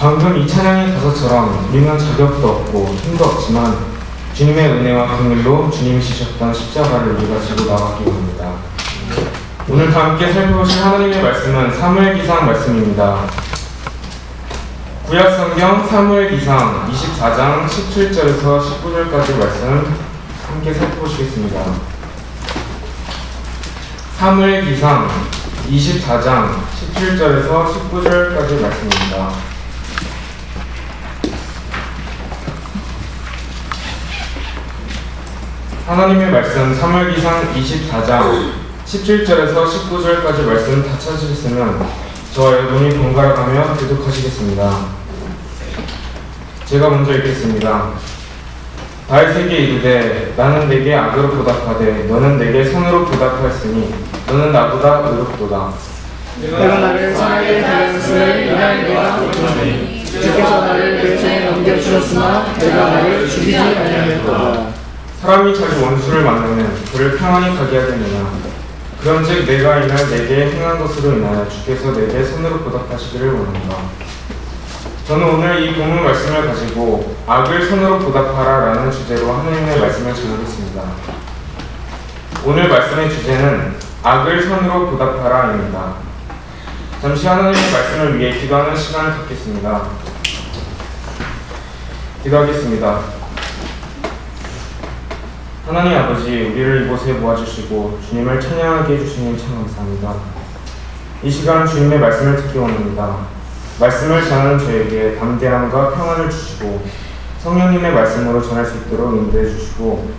방금 이 찬양의 가사처럼 우리는 자격도 없고 힘도 없지만 주님의 은혜와 긍휼로 주님이 지셨던 십자가를 우리가 지고 나가기 원합니다. 오늘 다 함께 살펴보실 하나님의 말씀은 사무엘기상 말씀입니다. 구약성경 사무엘기상 24장 17절에서 19절까지 말씀 함께 살펴보시겠습니다. 사무엘기상 24장 17절에서 19절까지 말씀입니다. 하나님의 말씀 사무엘기상 24장 17절에서 19절까지 말씀 다 찾으셨으면 저와 여러분이 번갈아 가며 교독하시겠습니다. 제가 먼저 읽겠습니다. 다윗에게 이르되 나는 내게 악으로 보답하되 너는 내게 선으로 보답하였으니 너는 나보다 의롭도다. 내가 나를 선하게 하였음을 인하여 내가 못하니 주께서 나를 내 손에 넘겨주셨으나 내가 나를 죽이지 아니하였도다. 사람이 자기 원수를 만나면 그를 평안히 가게 하겠느냐. 그런즉 내가 이날 내게 행한 것으로 인하여 주께서 내게 선으로 보답하시기를 원한다. 저는 오늘 이 본문 말씀을 가지고 악을 선으로 보답하라 라는 주제로 하나님의 말씀을 전하겠습니다. 오늘 말씀의 주제는 악을 선으로 보답하라입니다. 잠시 하나님의 말씀을 위해 기도하는 시간을 갖겠습니다. 기도하겠습니다. 하나님 아버지, 우리를 이곳에 모아주시고 주님을 찬양하게 해주시니 참 감사합니다. 이 시간 주님의 말씀을 듣기 원합니다. 말씀을 전하는 저에게 담대함과 평안을 주시고 성령님의 말씀으로 전할 수 있도록 인도해 주시고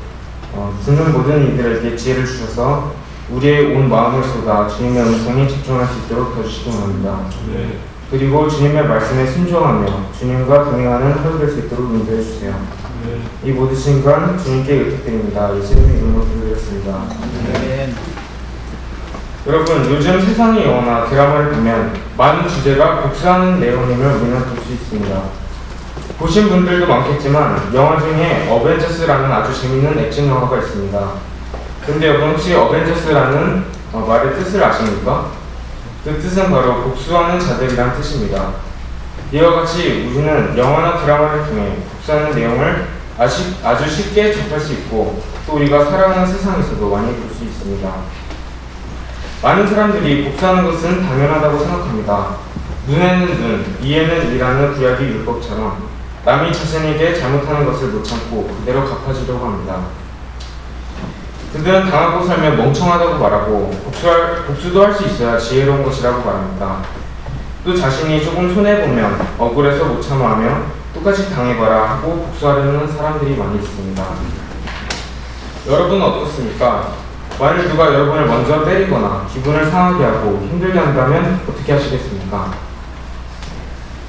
듣는 모든 이들에게 지혜를 주셔서 우리의 온 마음을 쏟아 주님의 음성에 집중할 수 있도록 도와주시기 원합니다. 네. 그리고 주님의 말씀에 순종하며 주님과 동행하는 하루 될 수 있도록 인도해 주세요. 네. 이 모든 순간 주님께 의탁드립니다. 예수님의 이름으로 기도드렸습니다. 네. 여러분, 요즘 세상의 영화나 드라마를 보면 많은 주제가 복수하는 내용임을 우리는 볼 수 있습니다. 보신 분들도 많겠지만 영화 중에 어벤져스라는 아주 재밌는 액션 영화가 있습니다. 근데 여러분, 혹시 어벤져스라는 말의 뜻을 아십니까? 그 뜻은 바로 복수하는 자들이란 뜻입니다. 이와 같이 우리는 영화나 드라마를 통해 복수하는 내용을 아주 쉽게 접할 수 있고 또 우리가 살아가는 세상에서도 많이 볼 수 있습니다. 많은 사람들이 복수하는 것은 당연하다고 생각합니다. 눈에는 눈, 이에는 이라는 구약의 율법처럼 남이 자신에게 잘못하는 것을 못 참고 그대로 갚아주려고 합니다. 그들은 당하고 살면 멍청하다고 말하고 복수도 할 수 있어야 지혜로운 것이라고 말합니다. 또 자신이 조금 손해보면 억울해서 못 참아하며 똑같이 당해봐라 하고 복수하려는 사람들이 많이 있습니다. 여러분은 어떻습니까? 만일 누가 여러분을 먼저 때리거나 기분을 상하게 하고 힘들게 한다면 어떻게 하시겠습니까?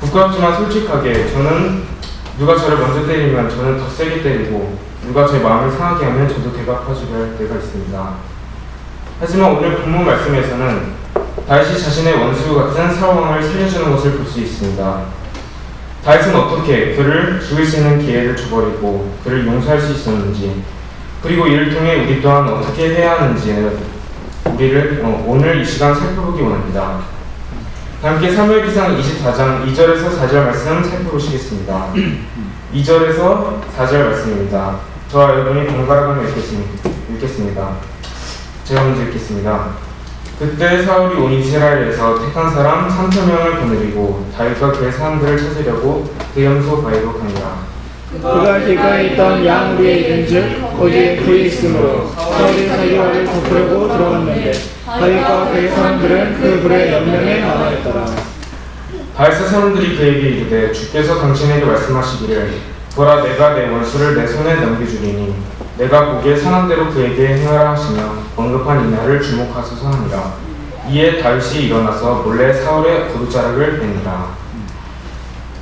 부끄럽지만 솔직하게 저는 누가 저를 먼저 때리면 저는 더 세게 때리고 누가 제 마음을 상하게 하면 저도 대갚아주려 할 때가 있습니다. 하지만 오늘 본문 말씀에서는 다윗이 자신의 원수 같은 사울왕을 살려주는 것을 볼 수 있습니다. 다윗은 어떻게 그를 죽일 수 있는 기회를 줘버리고 그를 용서할 수 있었는지 그리고 이를 통해 우리 또한 어떻게 해야 하는지를 오늘 이 시간 살펴보기 원합니다. 함께 사무엘기상 24장 2절에서 4절 말씀 살펴보시겠습니다. 2절에서 4절 말씀입니다. 저와 여러분이 번갈아가며 읽겠습니다. 제가 먼저 읽겠습니다. 그때 사울이 온 이스라엘에서 택한 사람 3,000명을 거느리고 다윗과 그의 사람들을 찾으려고 대염소 바위로 가니라. 그가 길가에 있던 양우리에 이른즉 거기에 불이 있으므로 사울이 자기와를 덮으려고 들어갔는데 다윗과 그의 사람들은 그 불의 옆면에 남아있더라. 다윗의 사람들이 그에게 이르되 주께서 당신에게 말씀하시기를 보라 내가 내 원수를 내 손에 넘겨주리니 내가 보기에 선한 대로 그에게 행하라 하시며 언급한 이날을 주목하소서 하니라. 이에 다윗이 일어나서 몰래 사울의 거두자락을 베니라.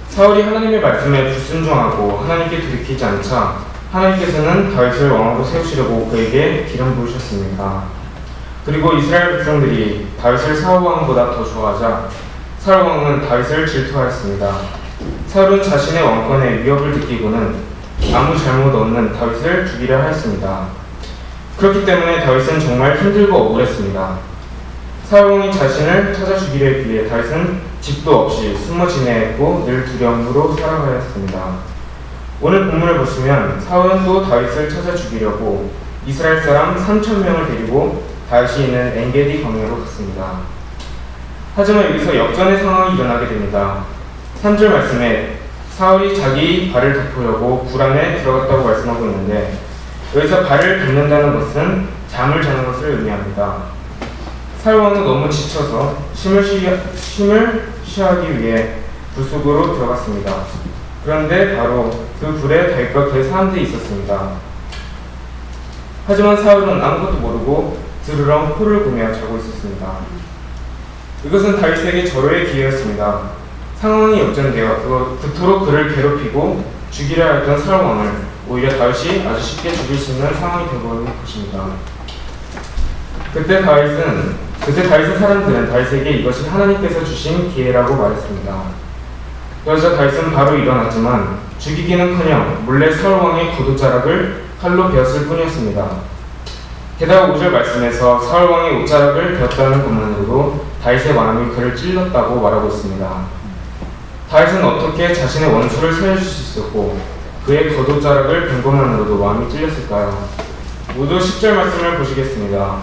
사울이 하나님의 말씀에 불순종하고 하나님께 돌이키지 않자 하나님께서는 다윗을 왕으로 세우시려고 그에게 기름 부으셨습니다. 그리고 이스라엘 백성들이 다윗을 사울 왕보다 더 좋아하자 사울 왕은 다윗을 질투하였습니다. 사울은 자신의 왕권에 위협을 느끼고는 아무 잘못 없는 다윗을 죽이려 하였습니다. 그렇기 때문에 다윗은 정말 힘들고 억울했습니다. 사울왕이 자신을 찾아 죽이려 했기에 다윗은 집도 없이 숨어 지내고 늘 두려움으로 살아가였습니다. 오늘 본문을 보시면 사울은 또 다윗을 찾아 죽이려고 이스라엘 사람 3,000명을 데리고 다윗이 있는 엔게디 광야로 갔습니다. 하지만 여기서 역전의 상황이 일어나게 됩니다. 3절 말씀에 사울이 자기 발을 덮으려고 굴 안에 들어갔다고 말씀하고 있는데, 여기서 발을 덮는다는 것은 잠을 자는 것을 의미합니다. 사울 왕은 너무 지쳐서 힘을 쉬하기 위해 불 속으로 들어갔습니다. 그런데 바로 그 불에 다윗과 그의 사람들이 있었습니다. 하지만 사울은 아무것도 모르고 드르렁 코를 고며 자고 있었습니다. 이것은 다윗에게 절호의 기회였습니다. 상황이 역전되어 그토록 그를 괴롭히고 죽이려 했던 사울 왕을 오히려 다윗이 아주 쉽게 죽일 수 있는 상황이 되어버린 것입니다. 그때 다윗의 사람들은 다윗에게 이것이 하나님께서 주신 기회라고 말했습니다. 그러자 다윗은 바로 일어났지만 죽이기는커녕 몰래 사울 왕의 겉옷자락을 칼로 베었을 뿐이었습니다. 게다가 5절 말씀에서 사울 왕의 옷자락을 베었다는 것만으로도 다윗의 마음이 그를 찔렀다고 말하고 있습니다. 다윗은 어떻게 자신의 원수를 살려줄 수 있었고 그의 겉옷자락을 벤 것만으로도 마음이 찔렸을까요? 모두 10절 말씀을 보시겠습니다.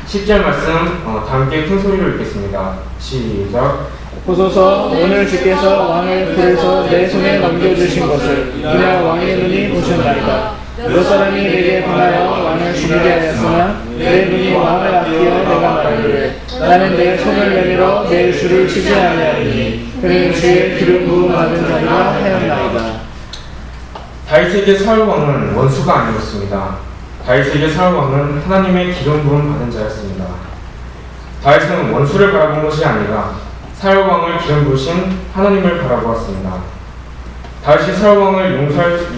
10절 말씀 다 함께 큰 소리로 읽겠습니다. 시작. 보소서, 오늘 주께서 왕을 불에서 내 손에 넘겨주신 것을 이날 왕의 눈이 보셨나이다. 몇 사람이 내게 반하여 왕을 죽이게 하였으나 내 눈이 왕을 아끼어 내가 말하기를 나는 내 손을 내밀어 내 주를 치지 아니하리니 그는 주의 기름 부음 받은 자리라 하였나이다. 다윗에게 사울 왕은 원수가 아니었습니다. 다윗에게 사울 왕은 하나님의 기름 부음 받은 자였습니다. 다윗은 원수를 바라본 것이 아니라 사울 왕을 기름 부으신 하나님을 바라보았습니다. 다윗이 사울 왕을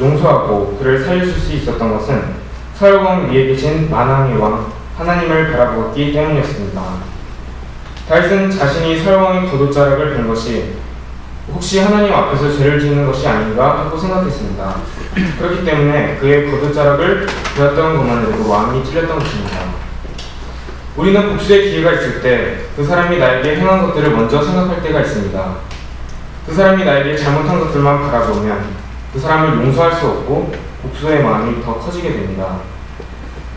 용서하고 그를 살려줄 수 있었던 것은 사울 왕 위에 계신 만왕의 왕 하나님을 바라보았기 때문이었습니다. 다윗은 자신이 사울 왕의 겉옷자락을 벤 것이 혹시 하나님 앞에서 죄를 짓는 것이 아닌가 하고 생각했습니다. 그렇기 때문에 그의 겉옷자락을 베었던 것만으로도 마음이 찔렸던 것입니다. 우리는 복수의 기회가 있을 때 그 사람이 나에게 행한 것들을 먼저 생각할 때가 있습니다. 그 사람이 나에게 잘못한 것들만 바라보면 그 사람을 용서할 수 없고 복수의 마음이 더 커지게 됩니다.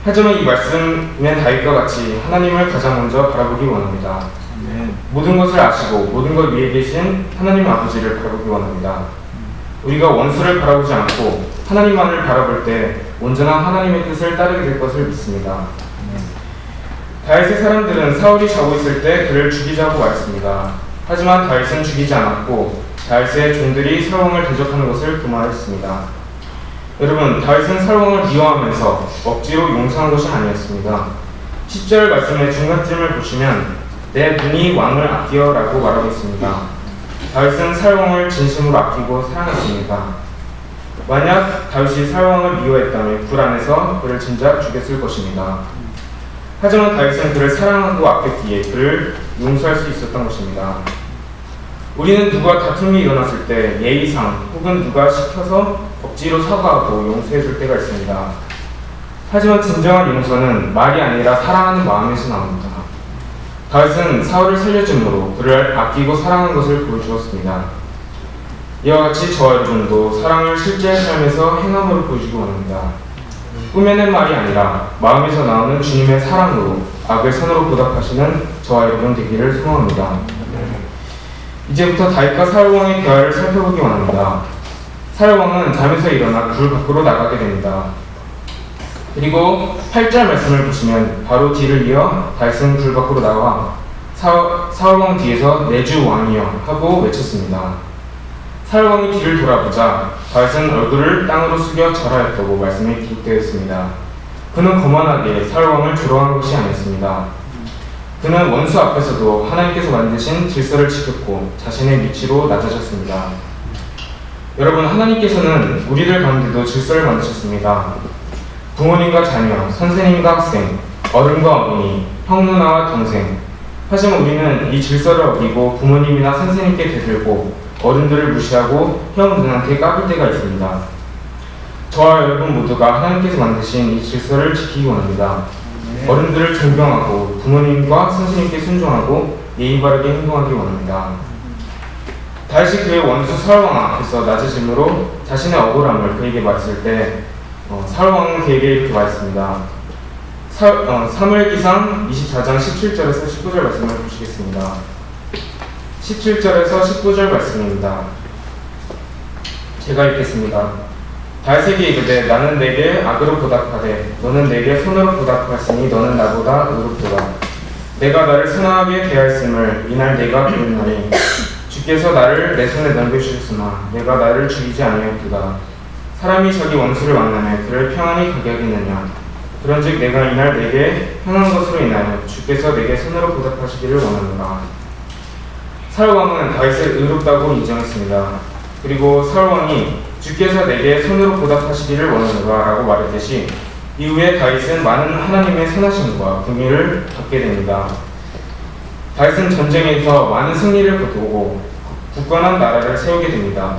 하지만 이 말씀의 다윗과 같이 하나님을 가장 먼저 바라보기 원합니다. 모든 것을 아시고 모든 것 위에 계신 하나님 아버지를 바라보기 원합니다. 우리가 원수를 바라보지 않고 하나님만을 바라볼 때 온전한 하나님의 뜻을 따르게 될 것을 믿습니다. 다윗의 사람들은 사울이 자고 있을 때 그를 죽이자고 말했습니다. 하지만 다윗은 죽이지 않았고 다윗의 종들이 사울 왕을 대적하는 것을 금하였습니다. 여러분, 다윗은 사울 왕을 미워하면서 억지로 용서한 것이 아니었습니다. 10절 말씀의 중간쯤을 보시면 내 눈이 왕을 아끼어 라고 말하고 있습니다. 다윗은 사울 왕을 진심으로 아끼고 사랑했습니다. 만약 다윗이 사울 왕을 미워했다면 굴 안에서 그를 진작 죽였을 것입니다. 하지만 다윗은 그를 사랑하고 아꼈기에 그를 용서할 수 있었던 것입니다. 우리는 누가 다툼이 일어났을 때 예의상 혹은 누가 시켜서 억지로 사과하고 용서해 줄 때가 있습니다. 하지만 진정한 용서는 말이 아니라 사랑하는 마음에서 나옵니다. 다윗은 사울을 살려줌으로 그를 아끼고 사랑한 것을 보여주었습니다. 이와 같이 저와 여러분도 사랑을 실제 삶에서 행함으로 보여주기 원합니다. 꾸며낸 말이 아니라 마음에서 나오는 주님의 사랑으로 악을 선으로 보답하시는 저와 여러분 되기를 소망합니다. 이제부터 다윗과 사울 왕의 대화를 살펴보기 원합니다. 사울 왕은 잠에서 일어나 굴 밖으로 나가게 됩니다. 그리고 8절 말씀을 보시면 바로 뒤를 이어 다윗은 굴 밖으로 나와 사울 왕 뒤에서 내 주 왕이여 하고 외쳤습니다. 사울 왕이 뒤를 돌아보자 다윗은 얼굴을 땅으로 숙여 절하였다고 말씀에 기록되어 있습니다. 그는 거만하게 사울 왕을 조롱한 것이 아니었습니다. 그는 원수 앞에서도 하나님께서 만드신 질서를 지켰고 자신의 위치로 낮아졌습니다. 여러분, 하나님께서는 우리들 가운데도 질서를 만드셨습니다. 부모님과 자녀, 선생님과 학생, 어른과 어머니, 형 누나와 동생. 하지만 우리는 이 질서를 어기고 부모님이나 선생님께 대들고 어른들을 무시하고 형 누나한테 까불 때가 있습니다. 저와 여러분 모두가 하나님께서 만드신 이 질서를 지키기 원합니다. 어른들을 존경하고 부모님과 선생님께 순종하고 예의 바르게 행동하기 원합니다. 다윗이 그의 원수 사울왕 앞에서 낮아짐으로 자신의 억울함을 그에게 말했을 때 사울왕은 그에게 이렇게 말했습니다. 사무엘기상 24장 17절에서 19절 말씀을 보시겠습니다. 17절에서 19절 말씀입니다. 제가 읽겠습니다. 다윗에게 이르되 나는 내게 악으로 보답하되 너는 내게 선으로 보답하였으니 너는 나보다 의롭도다. 내가 너를 선하게 대하였음을 이날 내가 배우나니 주께서 나를 내 손에 넘겨주셨으나 내가 나를 죽이지 아니하였도다. 사람이 자기 원수를 만나며 그를 평안히 가게 하겠느냐. 그런즉 내가 이날 내게 행한 것으로 인하여 주께서 내게 선으로 보답하시기를 원하노라. 사울왕은 다윗을 의롭다고 인정했습니다. 그리고 사울왕이 주께서 내게 손으로 보답하시기를 원하노라 라고 말했듯이 이후에 다윗은 많은 하나님의 선하심과 긍휼을 받게 됩니다. 다윗은 전쟁에서 많은 승리를 거두고 굳건한 나라를 세우게 됩니다.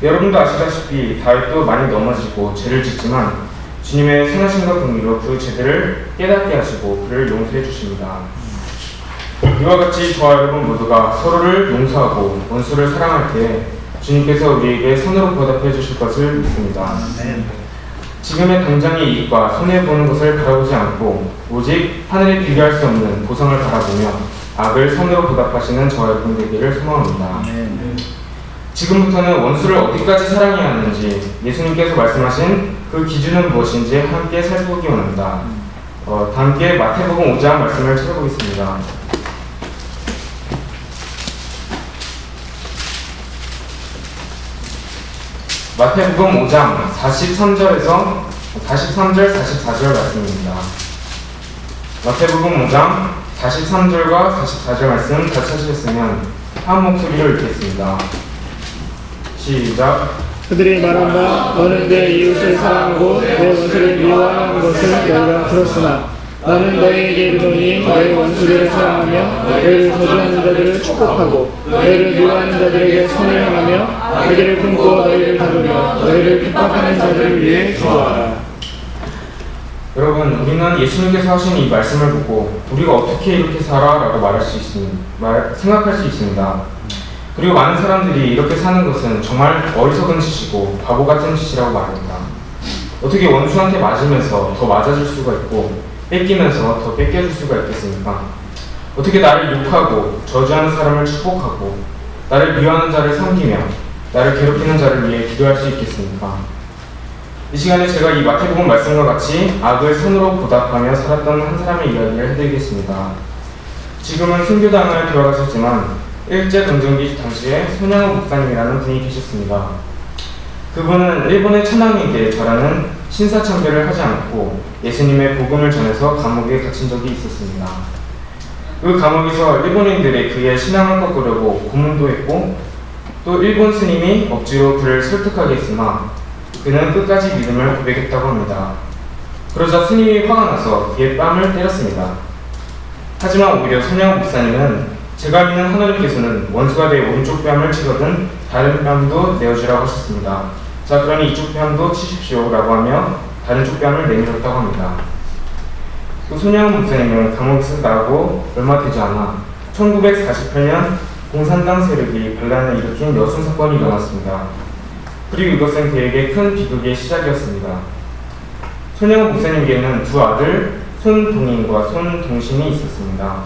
여러분도 아시다시피 다윗도 많이 넘어지고 죄를 짓지만 주님의 선하심과 긍휼로 그 죄들을 깨닫게 하시고 그를 용서해 주십니다. 이와 같이 저와 여러분 모두가 서로를 용서하고 원수를 사랑할 때 주님께서 우리에게 선으로 보답해 주실 것을 믿습니다. 지금의 당장의 이익과 손해보는 것을 바라보지 않고 오직 하늘에 비교할 수 없는 보상을 바라보며 악을 선으로 보답하시는 저와 여러분 되기를 소망합니다. 지금부터는 원수를 어디까지 사랑해야 하는지 예수님께서 말씀하신 그 기준은 무엇인지 함께 살펴보기 원합니다. 함께 마태복음 5장 말씀을 찾아보겠습니다. 마태복음 5장 43절에서 43절, 44절 말씀입니다. 마태복음 5장 43절과 44절 말씀 다 찾으셨으면 한 목소리로 읽겠습니다. 시작. 그들이 말한다. 너는 내 이웃을 사랑하고 내 원수를 미워하는 것을 너희가 들었으나 나는 너희에게 이르노니 너희 원수들을 사랑하며 너희를 저주하는 자들을 축복하고 너희를 미워하는 자들에게 선을 행하며 자기를 품고 너희를 다루며 너희를 핍박하는 자들을 위해 기도하라. 여러분, 우리는 예수님께서 하신 이 말씀을 보고 우리가 어떻게 이렇게 살아? 라고 생각할 수 있습니다. 그리고 많은 사람들이 이렇게 사는 것은 정말 어리석은 짓이고 바보 같은 짓이라고 말합니다. 어떻게 원수한테 맞으면서 더 맞아줄 수가 있고 뺏기면서 더 뺏겨줄 수가 있겠습니까? 어떻게 나를 욕하고 저주하는 사람을 축복하고 나를 미워하는 자를 섬기며 나를 괴롭히는 자를 위해 기도할 수 있겠습니까? 이 시간에 제가 이 마태복음 말씀과 같이 악을 선으로 보답하며 살았던 한 사람의 이야기를 해드리겠습니다. 지금은 순교당을 돌아가셨지만 일제강점기 당시에 손양호 목사님이라는 분이 계셨습니다. 그분은 일본의 천황에게 절하는 신사참배를 하지 않고 예수님의 복음을 전해서 감옥에 갇힌 적이 있었습니다. 그 감옥에서 일본인들이 그의 신앙을 꺾으려고 고문도 했고 또 일본 스님이 억지로 그를 설득하게 했으나 그는 끝까지 믿음을 고백했다고 합니다. 그러자 스님이 화가 나서 그의 뺨을 때렸습니다. 하지만 오히려 손양호 목사님은 제가 믿는 하나님께서는 원수가 내 오른쪽 뺨을 치거든 다른 뺨도 내어주라고 하셨습니다. 자, 그러니 이쪽 뺨도 치십시오 라고 하며 다른 쪽 뺨을 내밀었다고 합니다. 또 손양호 목사님은 감옥에서 나오고 얼마 되지 않아 1948년 공산당 세력이 반란을 일으킨 여순 사건이 일어났습니다. 그리고 이것은 그에게 큰 비극의 시작이었습니다. 손양호 목사님에게는 두 아들 손동인과 손동신이 있었습니다.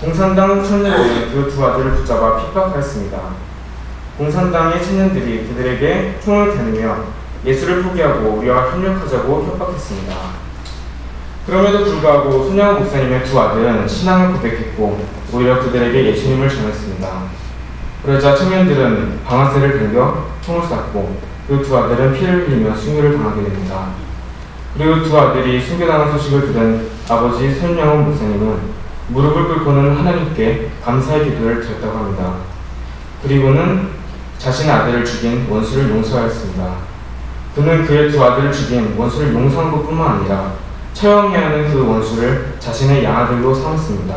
공산당 청년들이 그 두 아들을 붙잡아 핍박하였습니다. 공산당의 청년들이 그들에게 총을 겨누며 예수를 포기하고 우리와 협력하자고 협박했습니다. 그럼에도 불구하고 손양호 목사님의 두 아들은 신앙을 고백했고 오히려 그들에게 예수님을 전했습니다. 그러자 청년들은 방아쇠를 당겨 총을 쐈고 그 두 아들은 피를 흘리며 순교를 당하게 됩니다. 그리고 두 아들이 순교당한 소식을 들은 아버지 손양호 목사님은 무릎을 꿇고는 하나님께 감사의 기도를 드렸다고 합니다. 그리고는 자신의 아들을 죽인 원수를 용서하였습니다. 그는 그의 두 아들을 죽인 원수를 용서한 것뿐만 아니라 처형해야 하는 그 원수를 자신의 양아들로 삼았습니다.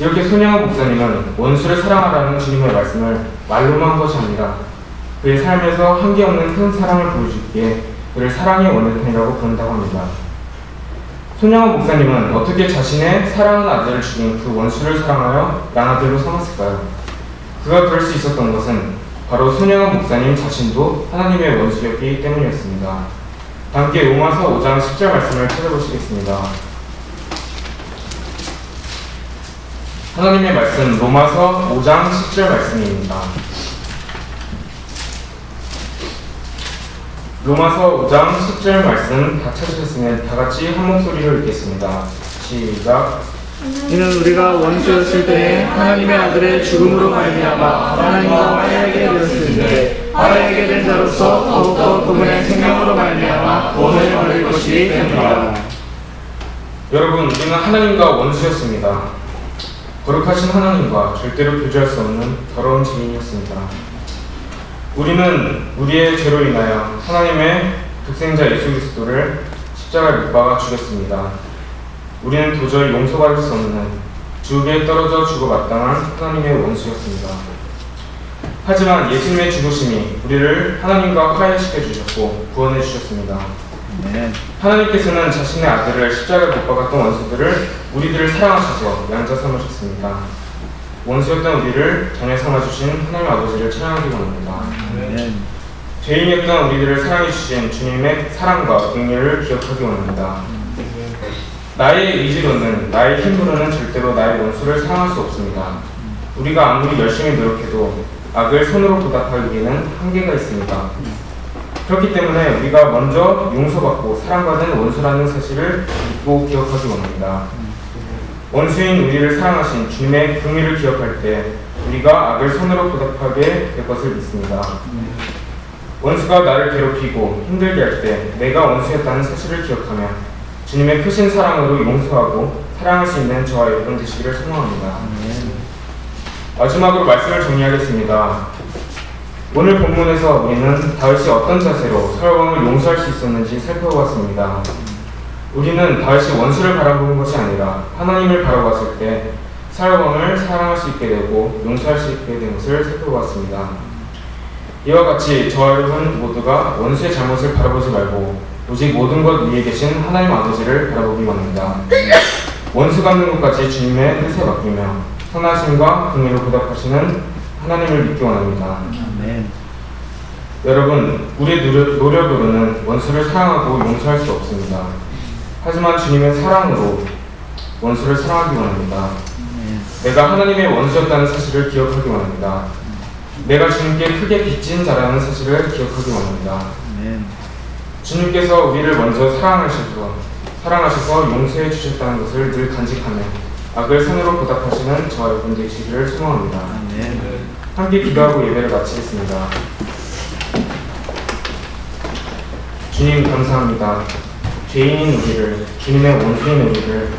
이렇게 손양호 목사님은 원수를 사랑하라는 주님의 말씀을 말로만 한 것이 아니라 그의 삶에서 한계없는 큰 사랑을 보여주기에 그를 사랑의 원내편이라고 부른다고 합니다. 손영원 목사님은 어떻게 자신의 사랑하는 아들을 죽인 그 원수를 사랑하여 양아들로 삼았을까요? 그가 그럴 수 있었던 것은 바로 손영원 목사님 자신도 하나님의 원수였기 때문이었습니다. 함께 로마서 5장 10절 말씀을 찾아보시겠습니다. 하나님의 말씀 로마서 5장 10절 말씀입니다. 로마서 5장 10절 말씀 다 찾으셨으면 다 같이 한 목소리로 읽겠습니다. 시작. 이는 우리가 원수였을 때에 하나님의 아들의 죽음으로 말미암아 하나님과 화해하게 되었으니 화해하게 된 자로서 더욱더 그분의 생명으로 말미암아 구원을 받을 것이 됩니다. 여러분, 우리는 하나님과 원수였습니다. 거룩하신 하나님과 절대로 교제할 수 없는 더러운 죄인이었습니다. 우리는 우리의 죄로 인하여 하나님의 독생자 예수 그리스도를 십자가에 못 박아 죽였습니다. 우리는 도저히 용서받을 수 없는 지옥에 떨어져 죽어 마땅한 하나님의 원수였습니다. 하지만 예수님의 죽으심이 우리를 하나님과 화해시켜 주셨고 구원해 주셨습니다. 하나님께서는 자신의 아들을 십자가에 못 박았던 원수들을 우리들을 사랑하셔서 양자 삼으셨습니다. 원수였던 우리를 자녀 삼아주신 하나님 아버지를 찬양하기 원합니다. 죄인이었던 우리들을 사랑해 주신 주님의 사랑과 긍휼을 기억하기 원합니다. 나의 의지로는, 나의 힘으로는 절대로 나의 원수를 사랑할 수 없습니다. 우리가 아무리 열심히 노력해도 악을 손으로 보답하기에는 한계가 있습니다. 그렇기 때문에 우리가 먼저 용서받고 사랑받는 원수라는 사실을 믿고 기억하기 원합니다. 원수인 우리를 사랑하신 주님의 긍휼을 기억할 때 우리가 악을 손으로 보답하게 될 것을 믿습니다. 원수가 나를 괴롭히고 힘들게 할 때 내가 원수였다는 사실을 기억하며 주님의 크신 사랑으로 용서하고 사랑할 수 있는 저와 여러분 되시기를 소망합니다. 마지막으로 말씀을 정리하겠습니다. 오늘 본문에서 우리는 다윗이 어떤 자세로 사울 왕을 용서할 수 있었는지 살펴보았습니다. 우리는 다윗이 원수를 바라보는 것이 아니라 하나님을 바라봤을 때 사울 왕을 사랑할 수 있게 되고 용서할 수 있게 된 것을 살펴보았습니다. 이와 같이 저와 여러분 모두가 원수의 잘못을 바라보지 말고 오직 모든 것 위에 계신 하나님 아버지를 바라보기 원합니다. 원수 갚는 것까지 주님의 뜻에 맡기며 선하심과 긍휼로 보답하시는 하나님을 믿기 원합니다. 여러분, 우리의 노력으로는 원수를 사랑하고 용서할 수 없습니다. 하지만 주님의 사랑으로 원수를 사랑하기 원합니다. 내가 하나님의 원수였다는 사실을 기억하기 원합니다. 내가 주님께 크게 빚진 자라는 사실을 기억하기 원합니다. 주님께서 우리를 먼저 사랑하셔서 용서해 주셨다는 것을 늘 간직하며 악을 선으로 보답하시는 저와 여러분 되시기를 소망합니다. 함께 기도하고 예배를 마치겠습니다. 주님 감사합니다. 죄인인 우리를, 주님의 원수인 우리를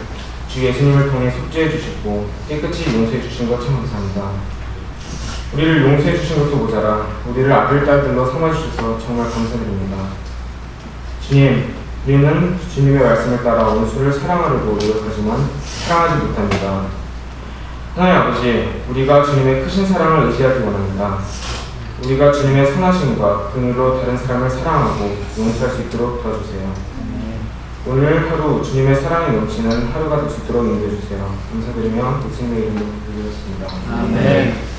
주 예수님을 통해 속죄해 주시고 깨끗이 용서해 주신 것 참 감사합니다. 우리를 용서해 주신 것도 모자라 우리를 아들, 딸들로 삼아주셔서 정말 감사드립니다. 주님, 우리는 주님의 말씀을 따라 원수를 사랑하려고 노력하지만 사랑하지 못합니다. 하나님 아버지, 우리가 주님의 크신 사랑을 의지하기 원합니다. 우리가 주님의 선하심과 긍휼로 다른 사람을 사랑하고 용서할 수 있도록 도와주세요. 오늘 하루 주님의 사랑이 넘치는 하루가 될 수 있도록 인도해 주세요. 감사드리며 예수님의 이름으로 기도드렸습니다. 아멘.